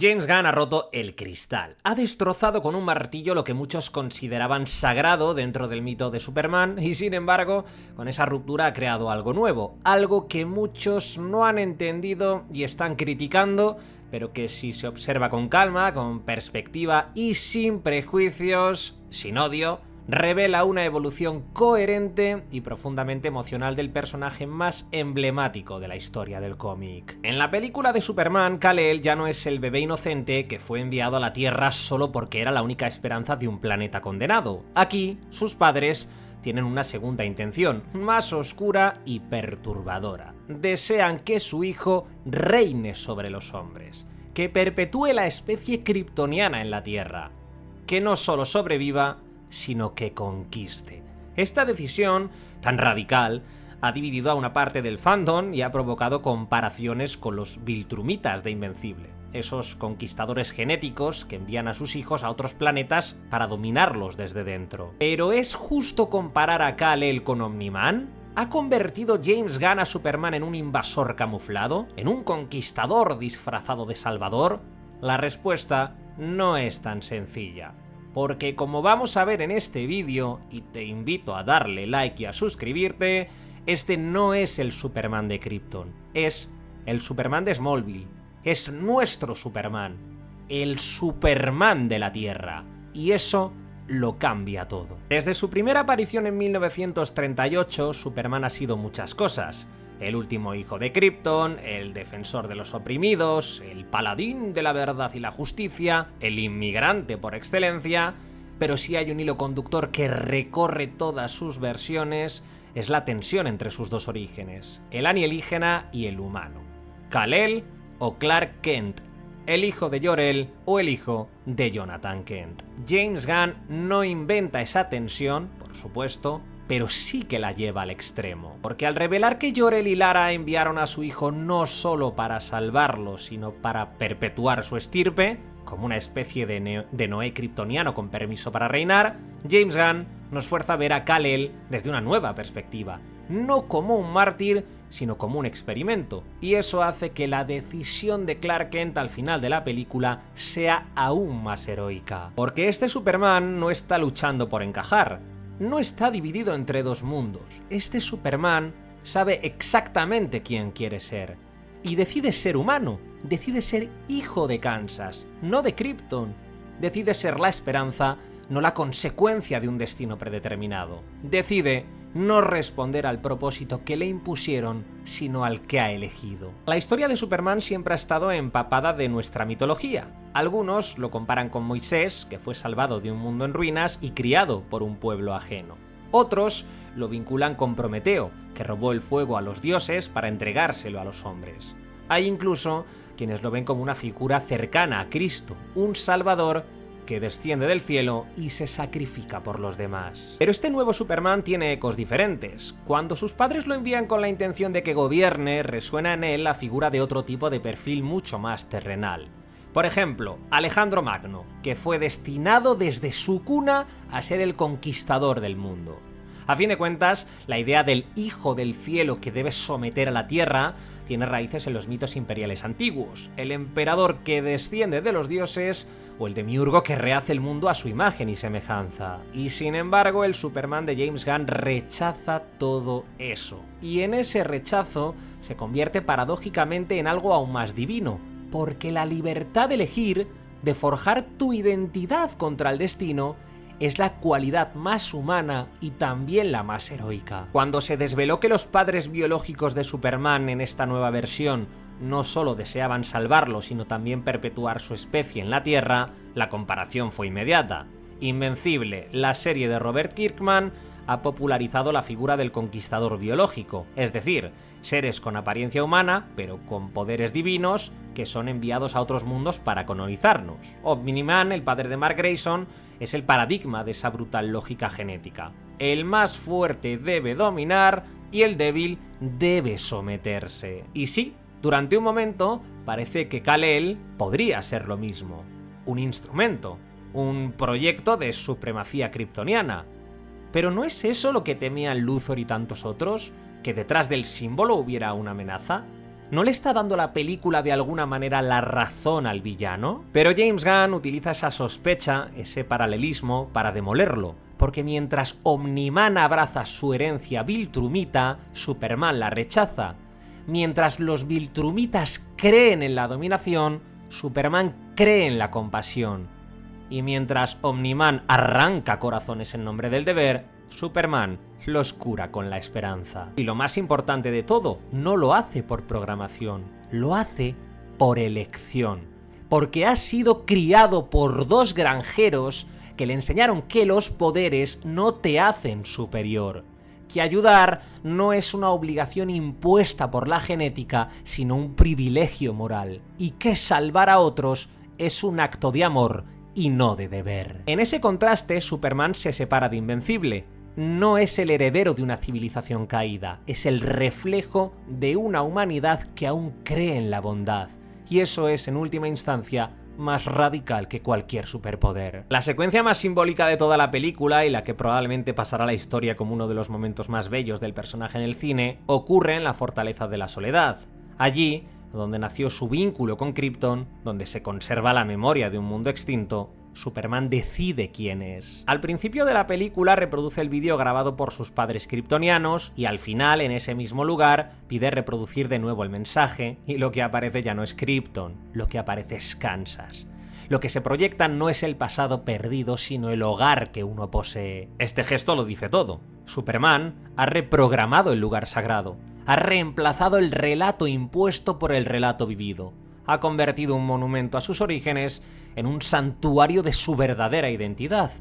James Gunn ha roto el cristal. Ha destrozado con un martillo lo que muchos consideraban sagrado dentro del mito de Superman y, sin embargo, con esa ruptura ha creado algo nuevo, algo que muchos no han entendido y están criticando, pero que si se observa con calma, con perspectiva y sin prejuicios, sin odio, revela una evolución coherente y profundamente emocional del personaje más emblemático de la historia del cómic. En la película de Superman, Kal-El ya no es el bebé inocente que fue enviado a la Tierra solo porque era la única esperanza de un planeta condenado. Aquí, sus padres tienen una segunda intención, más oscura y perturbadora. Desean que su hijo reine sobre los hombres, que perpetúe la especie kryptoniana en la Tierra, que no solo sobreviva, sino que conquiste. Esta decisión tan radical ha dividido a una parte del fandom y ha provocado comparaciones con los Viltrumitas de Invencible, esos conquistadores genéticos que envían a sus hijos a otros planetas para dominarlos desde dentro. ¿Pero es justo comparar a Kal-El con Omni-Man? ¿Ha convertido James Gunn a Superman en un invasor camuflado? ¿En un conquistador disfrazado de salvador? La respuesta no es tan sencilla. Porque como vamos a ver en este vídeo, y te invito a darle like y a suscribirte, este no es el Superman de Krypton, es el Superman de Smallville, es nuestro Superman, el Superman de la Tierra, y eso lo cambia todo. Desde su primera aparición en 1938, Superman ha sido muchas cosas. El último hijo de Krypton, el defensor de los oprimidos, el paladín de la verdad y la justicia, el inmigrante por excelencia, pero si hay un hilo conductor que recorre todas sus versiones, es la tensión entre sus dos orígenes, el alienígena y el humano. Kal-El o Clark Kent, el hijo de Jor-El o el hijo de Jonathan Kent. James Gunn no inventa esa tensión, por supuesto, pero sí que la lleva al extremo. Porque al revelar que Jor-El y Lara enviaron a su hijo no solo para salvarlo, sino para perpetuar su estirpe, como una especie de Noé kryptoniano con permiso para reinar, James Gunn nos fuerza a ver a Kal-El desde una nueva perspectiva, no como un mártir, sino como un experimento, y eso hace que la decisión de Clark Kent al final de la película sea aún más heroica. Porque este Superman no está luchando por encajar, no está dividido entre dos mundos. Este Superman sabe exactamente quién quiere ser. Y decide ser humano, decide ser hijo de Kansas, no de Krypton. Decide ser la esperanza, no la consecuencia de un destino predeterminado. Decide no responder al propósito que le impusieron, sino al que ha elegido. La historia de Superman siempre ha estado empapada de nuestra mitología. Algunos lo comparan con Moisés, que fue salvado de un mundo en ruinas y criado por un pueblo ajeno. Otros lo vinculan con Prometeo, que robó el fuego a los dioses para entregárselo a los hombres. Hay incluso quienes lo ven como una figura cercana a Cristo, un salvador que desciende del cielo y se sacrifica por los demás. Pero este nuevo Superman tiene ecos diferentes. Cuando sus padres lo envían con la intención de que gobierne, resuena en él la figura de otro tipo de perfil mucho más terrenal. Por ejemplo, Alejandro Magno, que fue destinado desde su cuna a ser el conquistador del mundo. A fin de cuentas, la idea del hijo del cielo que debe someter a la tierra tiene raíces en los mitos imperiales antiguos, el emperador que desciende de los dioses o el demiurgo que rehace el mundo a su imagen y semejanza. Y sin embargo, el Superman de James Gunn rechaza todo eso. Y en ese rechazo se convierte paradójicamente en algo aún más divino, porque la libertad de elegir, de forjar tu identidad contra el destino, es la cualidad más humana y también la más heroica. Cuando se desveló que los padres biológicos de Superman en esta nueva versión no solo deseaban salvarlo, sino también perpetuar su especie en la Tierra, la comparación fue inmediata. Invencible, la serie de Robert Kirkman, ha popularizado la figura del conquistador biológico, es decir, seres con apariencia humana, pero con poderes divinos, que son enviados a otros mundos para colonizarnos. Omni-Man, el padre de Mark Grayson, es el paradigma de esa brutal lógica genética. El más fuerte debe dominar y el débil debe someterse. Y sí, durante un momento parece que Kal-El podría ser lo mismo. Un instrumento, un proyecto de supremacía kryptoniana. ¿Pero no es eso lo que temían Luthor y tantos otros? ¿Que detrás del símbolo hubiera una amenaza? ¿No le está dando la película de alguna manera la razón al villano? Pero James Gunn utiliza esa sospecha, ese paralelismo, para demolerlo. Porque mientras Omniman abraza su herencia viltrumita, Superman la rechaza. Mientras los viltrumitas creen en la dominación, Superman cree en la compasión. Y mientras Omniman arranca corazones en nombre del deber, Superman los cura con la esperanza. Y lo más importante de todo, no lo hace por programación, lo hace por elección. Porque ha sido criado por dos granjeros que le enseñaron que los poderes no te hacen superior, que ayudar no es una obligación impuesta por la genética, sino un privilegio moral, y que salvar a otros es un acto de amor y no de deber. En ese contraste, Superman se separa de Invencible. No es el heredero de una civilización caída, es el reflejo de una humanidad que aún cree en la bondad, y eso es, en última instancia, más radical que cualquier superpoder. La secuencia más simbólica de toda la película, y la que probablemente pasará a la historia como uno de los momentos más bellos del personaje en el cine, ocurre en la Fortaleza de la Soledad. Allí, donde nació su vínculo con Krypton, donde se conserva la memoria de un mundo extinto, Superman decide quién es. Al principio de la película reproduce el vídeo grabado por sus padres kryptonianos y al final, en ese mismo lugar, pide reproducir de nuevo el mensaje y lo que aparece ya no es Krypton, lo que aparece es Kansas. Lo que se proyecta no es el pasado perdido, sino el hogar que uno posee. Este gesto lo dice todo. Superman ha reprogramado el lugar sagrado, ha reemplazado el relato impuesto por el relato vivido. Ha convertido un monumento a sus orígenes en un santuario de su verdadera identidad,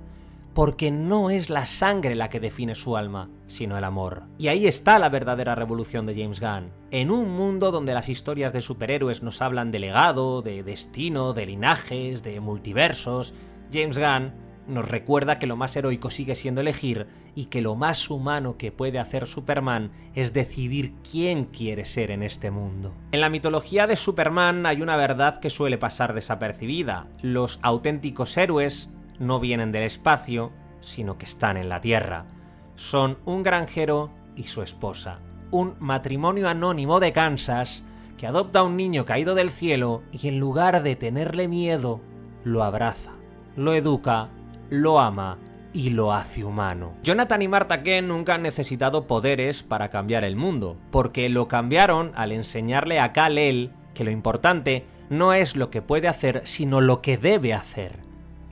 porque no es la sangre la que define su alma, sino el amor. Y ahí está la verdadera revolución de James Gunn. En un mundo donde las historias de superhéroes nos hablan de legado, de destino, de linajes, de multiversos, James Gunn nos recuerda que lo más heroico sigue siendo elegir y que lo más humano que puede hacer Superman es decidir quién quiere ser en este mundo. En la mitología de Superman hay una verdad que suele pasar desapercibida. Los auténticos héroes no vienen del espacio, sino que están en la Tierra. Son un granjero y su esposa, un matrimonio anónimo de Kansas que adopta a un niño caído del cielo y en lugar de tenerle miedo, lo abraza, lo educa, lo ama y lo hace humano. Jonathan y Martha Kent nunca han necesitado poderes para cambiar el mundo, porque lo cambiaron al enseñarle a Kal-El que lo importante no es lo que puede hacer, sino lo que debe hacer.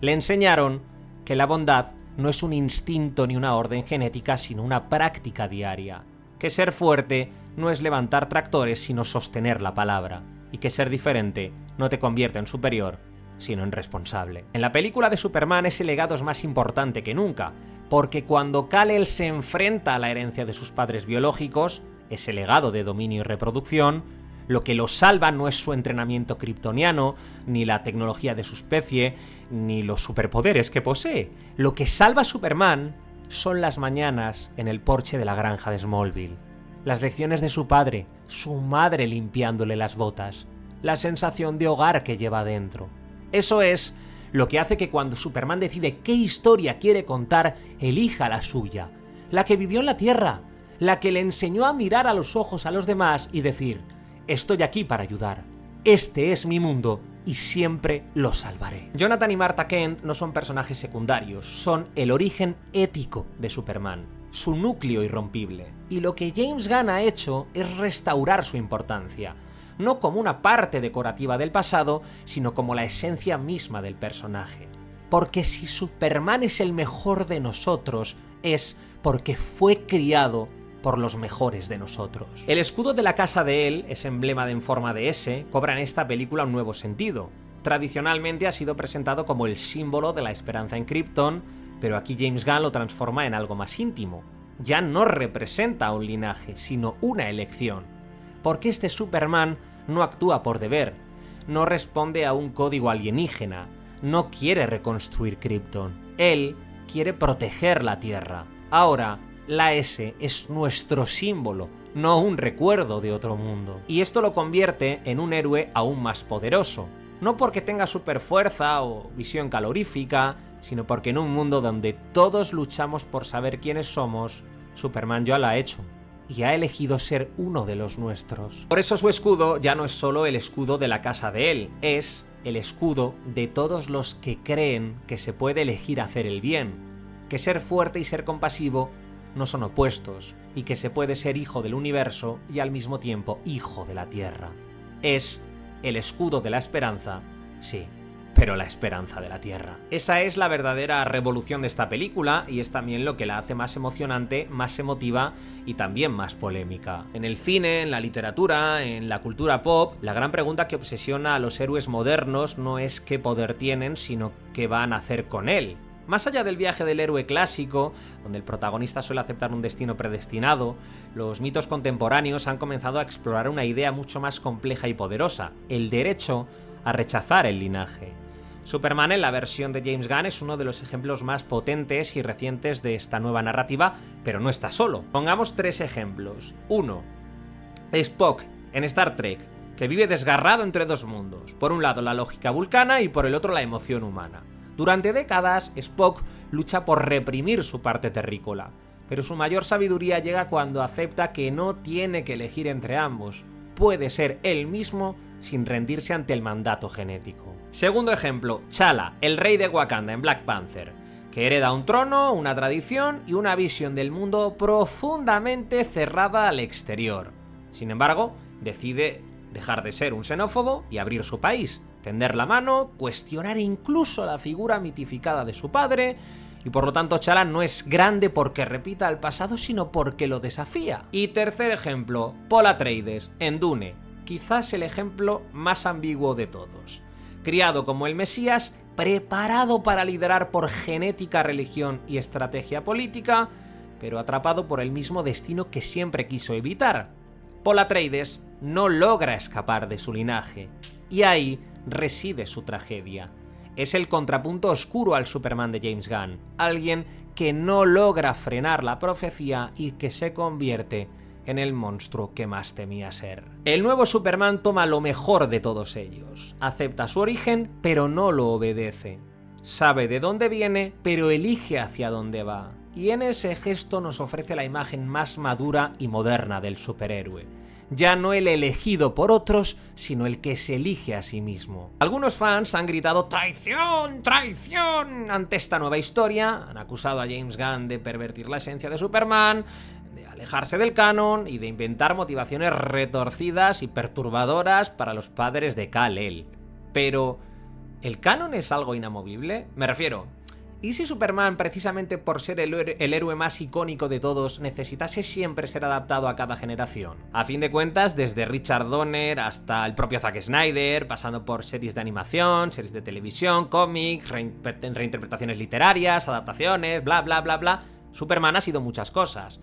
Le enseñaron que la bondad no es un instinto ni una orden genética, sino una práctica diaria. Que ser fuerte no es levantar tractores, sino sostener la palabra. Y que ser diferente no te convierte en superior, sino en responsable. En la película de Superman ese legado es más importante que nunca, porque cuando Kal-El se enfrenta a la herencia de sus padres biológicos, ese legado de dominio y reproducción, lo que lo salva no es su entrenamiento kryptoniano, ni la tecnología de su especie, ni los superpoderes que posee. Lo que salva a Superman son las mañanas en el porche de la granja de Smallville, las lecciones de su padre, su madre limpiándole las botas, la sensación de hogar que lleva dentro. Eso es lo que hace que cuando Superman decide qué historia quiere contar, elija la suya, la que vivió en la Tierra, la que le enseñó a mirar a los ojos a los demás y decir: estoy aquí para ayudar, este es mi mundo y siempre lo salvaré. Jonathan y Martha Kent no son personajes secundarios, son el origen ético de Superman, su núcleo irrompible. Y lo que James Gunn ha hecho es restaurar su importancia, no como una parte decorativa del pasado, sino como la esencia misma del personaje. Porque si Superman es el mejor de nosotros, es porque fue criado por los mejores de nosotros. El escudo de la casa de él, ese emblema en forma de S, cobra en esta película un nuevo sentido. Tradicionalmente ha sido presentado como el símbolo de la esperanza en Krypton, pero aquí James Gunn lo transforma en algo más íntimo. Ya no representa un linaje, sino una elección. Porque este Superman no actúa por deber, no responde a un código alienígena, no quiere reconstruir Krypton. Él quiere proteger la Tierra. Ahora, la S es nuestro símbolo, no un recuerdo de otro mundo. Y esto lo convierte en un héroe aún más poderoso. No porque tenga superfuerza o visión calorífica, sino porque en un mundo donde todos luchamos por saber quiénes somos, Superman ya lo ha hecho. y ha elegido ser uno de los nuestros. Por eso su escudo ya no es solo el escudo de la casa de él, es el escudo de todos los que creen que se puede elegir hacer el bien, que ser fuerte y ser compasivo no son opuestos, y que se puede ser hijo del universo y al mismo tiempo hijo de la tierra. Es el escudo de la esperanza, sí, pero la esperanza de la tierra. Esa es la verdadera revolución de esta película y es también lo que la hace más emocionante, más emotiva y también más polémica. En el cine, en la literatura, en la cultura pop, la gran pregunta que obsesiona a los héroes modernos no es qué poder tienen, sino qué van a hacer con él. Más allá del viaje del héroe clásico, donde el protagonista suele aceptar un destino predestinado, los mitos contemporáneos han comenzado a explorar una idea mucho más compleja y poderosa: el derecho a rechazar el linaje. Superman en la versión de James Gunn es uno de los ejemplos más potentes y recientes de esta nueva narrativa, pero no está solo. Pongamos 3 ejemplos. 1. Spock en Star Trek, que vive desgarrado entre 2 mundos. Por un lado la lógica vulcana y por el otro la emoción humana. Durante décadas, Spock lucha por reprimir su parte terrícola, pero su mayor sabiduría llega cuando acepta que no tiene que elegir entre ambos. Puede ser él mismo sin rendirse ante el mandato genético. Segundo ejemplo, T'Challa, el rey de Wakanda en Black Panther, que hereda un trono, una tradición y una visión del mundo profundamente cerrada al exterior. Sin embargo, decide dejar de ser un xenófobo y abrir su país, tender la mano, cuestionar incluso la figura mitificada de su padre, y por lo tanto T'Challa no es grande porque repita el pasado, sino porque lo desafía. Y tercer ejemplo, Paul Atreides en Dune, quizás el ejemplo más ambiguo de todos. Criado como el Mesías, preparado para liderar por genética, religión y estrategia política, pero atrapado por el mismo destino que siempre quiso evitar. Paul Atreides no logra escapar de su linaje, y ahí reside su tragedia. Es el contrapunto oscuro al Superman de James Gunn, alguien que no logra frenar la profecía y que se convierte en el monstruo que más temía ser. El nuevo Superman toma lo mejor de todos ellos, acepta su origen, pero no lo obedece. Sabe de dónde viene, pero elige hacia dónde va. Y en ese gesto nos ofrece la imagen más madura y moderna del superhéroe. Ya no el elegido por otros, sino el que se elige a sí mismo. Algunos fans han gritado ¡traición! ¡Traición! Ante esta nueva historia, han acusado a James Gunn de pervertir la esencia de Superman, de alejarse del canon y de inventar motivaciones retorcidas y perturbadoras para los padres de Kal-El. Pero, ¿el canon es algo inamovible? Me refiero, ¿y si Superman, precisamente por ser el héroe más icónico de todos, necesitase siempre ser adaptado a cada generación? A fin de cuentas, desde Richard Donner hasta el propio Zack Snyder, pasando por series de animación, series de televisión, cómics, reinterpretaciones literarias, adaptaciones, bla bla bla bla, Superman ha sido muchas cosas.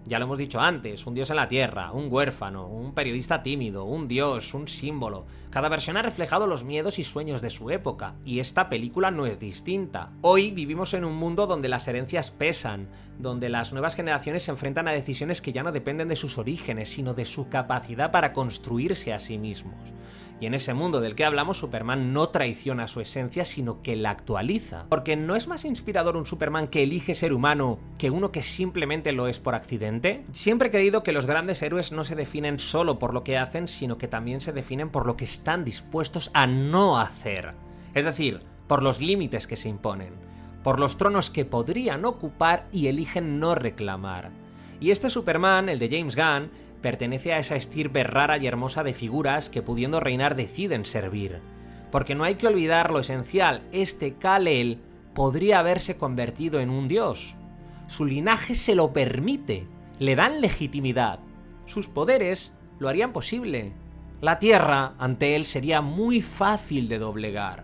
Ya lo hemos dicho antes, un dios en la tierra, un huérfano, un periodista tímido, un dios, un símbolo. Cada versión ha reflejado los miedos y sueños de su época, y esta película no es distinta. Hoy vivimos en un mundo donde las herencias pesan, donde las nuevas generaciones se enfrentan a decisiones que ya no dependen de sus orígenes, sino de su capacidad para construirse a sí mismos. Y en ese mundo del que hablamos, Superman no traiciona su esencia, sino que la actualiza. Porque ¿no es más inspirador un Superman que elige ser humano que uno que simplemente lo es por accidente? Siempre he creído que los grandes héroes no se definen solo por lo que hacen, sino que también se definen por lo que están dispuestos a no hacer. Es decir, por los límites que se imponen, por los tronos que podrían ocupar y eligen no reclamar. Y este Superman, el de James Gunn, pertenece a esa estirpe rara y hermosa de figuras que, pudiendo reinar, deciden servir. Porque no hay que olvidar lo esencial, este Kal-El podría haberse convertido en un dios. Su linaje se lo permite, le dan legitimidad. Sus poderes lo harían posible. La Tierra, ante él, sería muy fácil de doblegar.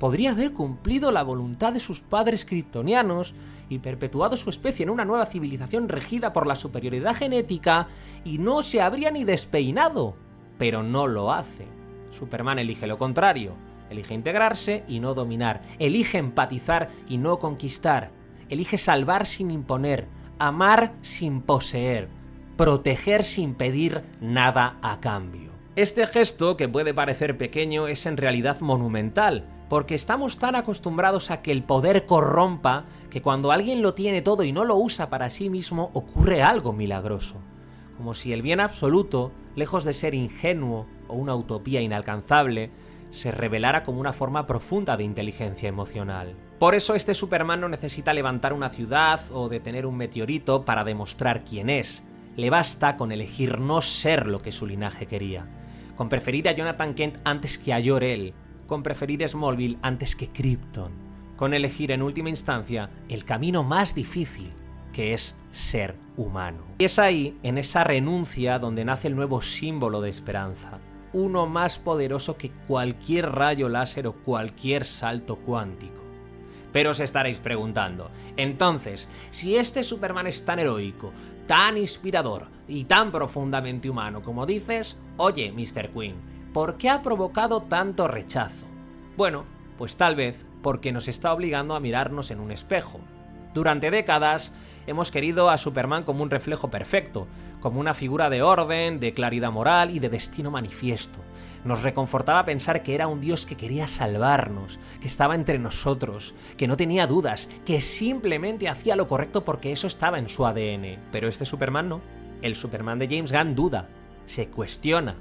Podría haber cumplido la voluntad de sus padres kryptonianos y perpetuado su especie en una nueva civilización regida por la superioridad genética y no se habría ni despeinado. Pero no lo hace. Superman elige lo contrario. Elige integrarse y no dominar. Elige empatizar y no conquistar. Elige salvar sin imponer. Amar sin poseer. Proteger sin pedir nada a cambio. Este gesto, que puede parecer pequeño, es en realidad monumental, porque estamos tan acostumbrados a que el poder corrompa que cuando alguien lo tiene todo y no lo usa para sí mismo, ocurre algo milagroso. como si el bien absoluto, lejos de ser ingenuo o una utopía inalcanzable, se revelara como una forma profunda de inteligencia emocional. Por eso este Superman no necesita levantar una ciudad o detener un meteorito para demostrar quién es. Le basta con elegir no ser lo que su linaje quería, con preferir a Jonathan Kent antes que a Jor-El, con preferir Smallville antes que Krypton, con elegir en última instancia el camino más difícil, que es ser humano. Y es ahí, en esa renuncia, donde nace el nuevo símbolo de esperanza, uno más poderoso que cualquier rayo láser o cualquier salto cuántico. Pero os estaréis preguntando, entonces, si este Superman es tan heroico, tan inspirador y tan profundamente humano como dices, oye, Mr. Queen, ¿por qué ha provocado tanto rechazo? Bueno, pues tal vez porque nos está obligando a mirarnos en un espejo. Durante décadas hemos querido a Superman como un reflejo perfecto, como una figura de orden, de claridad moral y de destino manifiesto. Nos reconfortaba pensar que era un dios que quería salvarnos, que estaba entre nosotros, que no tenía dudas, que simplemente hacía lo correcto porque eso estaba en su ADN. Pero este Superman no. El Superman de James Gunn duda, se cuestiona,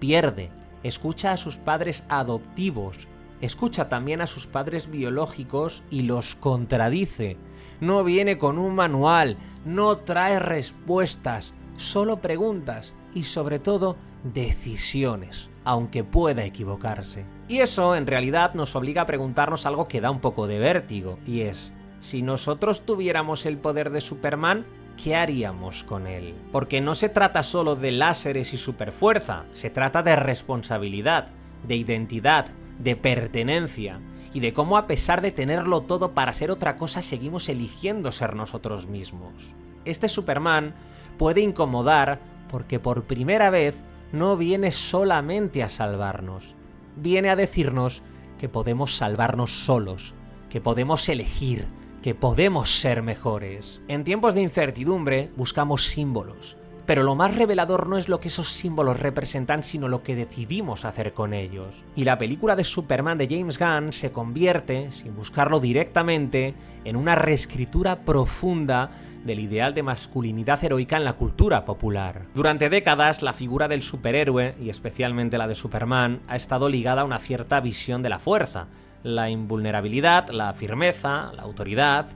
pierde, escucha a sus padres adoptivos, escucha también a sus padres biológicos y los contradice. No viene con un manual, no trae respuestas, solo preguntas y sobre todo decisiones, aunque pueda equivocarse. Y eso en realidad nos obliga a preguntarnos algo que da un poco de vértigo, y es, si nosotros tuviéramos el poder de Superman, ¿qué haríamos con él? Porque no se trata solo de láseres y superfuerza, se trata de responsabilidad, de identidad, de pertenencia, y de cómo a pesar de tenerlo todo para ser otra cosa seguimos eligiendo ser nosotros mismos. Este Superman puede incomodar porque por primera vez no viene solamente a salvarnos, viene a decirnos que podemos salvarnos solos, que podemos elegir, que podemos ser mejores. En tiempos de incertidumbre buscamos símbolos, pero lo más revelador no es lo que esos símbolos representan, sino lo que decidimos hacer con ellos. Y la película de Superman de James Gunn se convierte, sin buscarlo directamente, en una reescritura profunda del ideal de masculinidad heroica en la cultura popular. Durante décadas, la figura del superhéroe, y especialmente la de Superman, ha estado ligada a una cierta visión de la fuerza, la invulnerabilidad, la firmeza, la autoridad.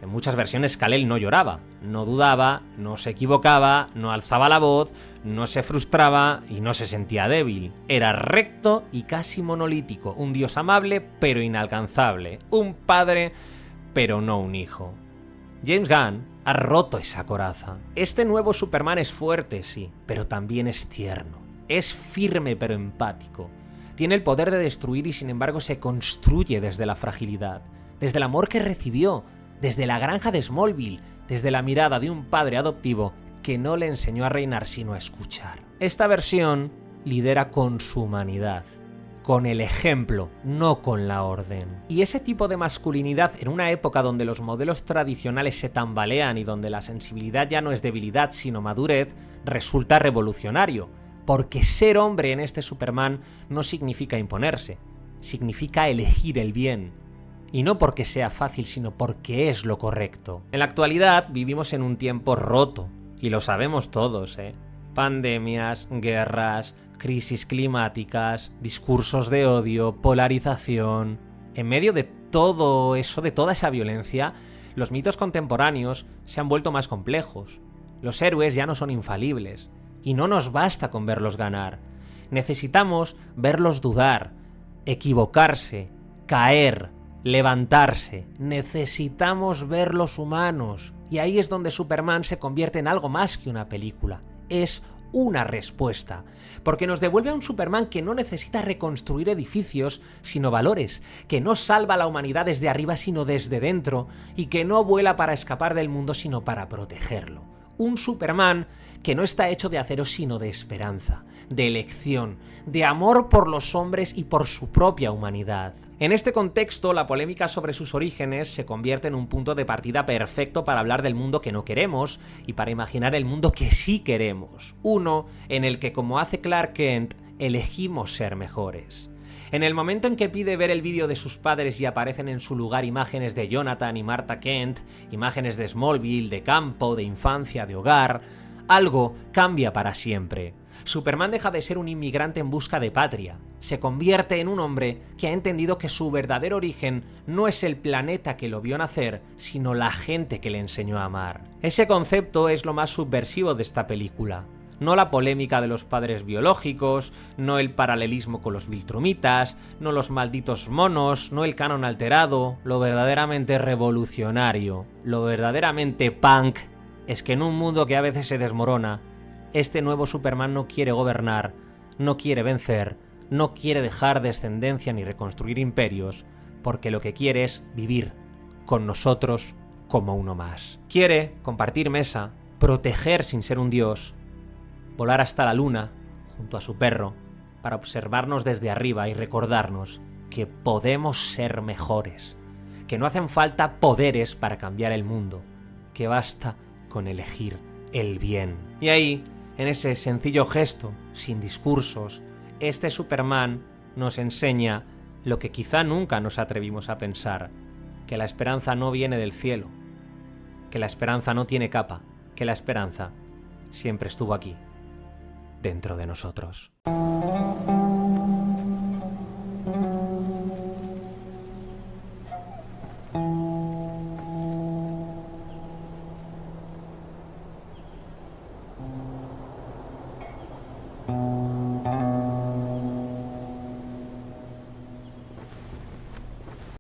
En muchas versiones Kal-El no lloraba, no dudaba, no se equivocaba, no alzaba la voz, no se frustraba y no se sentía débil. Era recto y casi monolítico, un dios amable pero inalcanzable, un padre pero no un hijo. James Gunn ha roto esa coraza. Este nuevo Superman es fuerte, sí, pero también es tierno. Es firme pero empático. Tiene el poder de destruir y sin embargo se construye desde la fragilidad, desde el amor que recibió, desde la granja de Smallville, desde la mirada de un padre adoptivo que no le enseñó a reinar sino a escuchar. Esta versión lidera con su humanidad, con el ejemplo, no con la orden. Y ese tipo de masculinidad en una época donde los modelos tradicionales se tambalean y donde la sensibilidad ya no es debilidad sino madurez, resulta revolucionario, porque ser hombre en este Superman no significa imponerse, significa elegir el bien. Y no porque sea fácil, sino porque es lo correcto. En la actualidad vivimos en un tiempo roto, y lo sabemos todos, Pandemias, guerras, crisis climáticas, discursos de odio, polarización. En medio de todo eso, de toda esa violencia, los mitos contemporáneos se han vuelto más complejos. Los héroes ya no son infalibles, y no nos basta con verlos ganar. Necesitamos verlos dudar, equivocarse, caer, levantarse. Necesitamos verlos humanos. Y ahí es donde Superman se convierte en algo más que una película. Es una respuesta. Porque nos devuelve a un Superman que no necesita reconstruir edificios, sino valores. Que no salva a la humanidad desde arriba, sino desde dentro. Y que no vuela para escapar del mundo, sino para protegerlo. Un Superman que no está hecho de acero, sino de esperanza, de elección, de amor por los hombres y por su propia humanidad. En este contexto, la polémica sobre sus orígenes se convierte en un punto de partida perfecto para hablar del mundo que no queremos y para imaginar el mundo que sí queremos. Uno en el que, como hace Clark Kent, elegimos ser mejores. En el momento en que pide ver el vídeo de sus padres y aparecen en su lugar imágenes de Jonathan y Martha Kent, imágenes de Smallville, de campo, de infancia, de hogar, algo cambia para siempre. Superman deja de ser un inmigrante en busca de patria. Se convierte en un hombre que ha entendido que su verdadero origen no es el planeta que lo vio nacer, sino la gente que le enseñó a amar. Ese concepto es lo más subversivo de esta película. No la polémica de los padres biológicos, no el paralelismo con los viltrumitas, no los malditos monos, no el canon alterado. Lo verdaderamente revolucionario, lo verdaderamente punk, es que en un mundo que a veces se desmorona, este nuevo Superman no quiere gobernar, no quiere vencer, no quiere dejar descendencia ni reconstruir imperios, porque lo que quiere es vivir con nosotros como uno más. Quiere compartir mesa, proteger sin ser un dios, volar hasta la luna junto a su perro para observarnos desde arriba y recordarnos que podemos ser mejores, que no hacen falta poderes para cambiar el mundo, que basta con elegir el bien. Y ahí, en ese sencillo gesto, sin discursos, este Superman nos enseña lo que quizá nunca nos atrevimos a pensar, que la esperanza no viene del cielo, que la esperanza no tiene capa, que la esperanza siempre estuvo aquí, dentro de nosotros.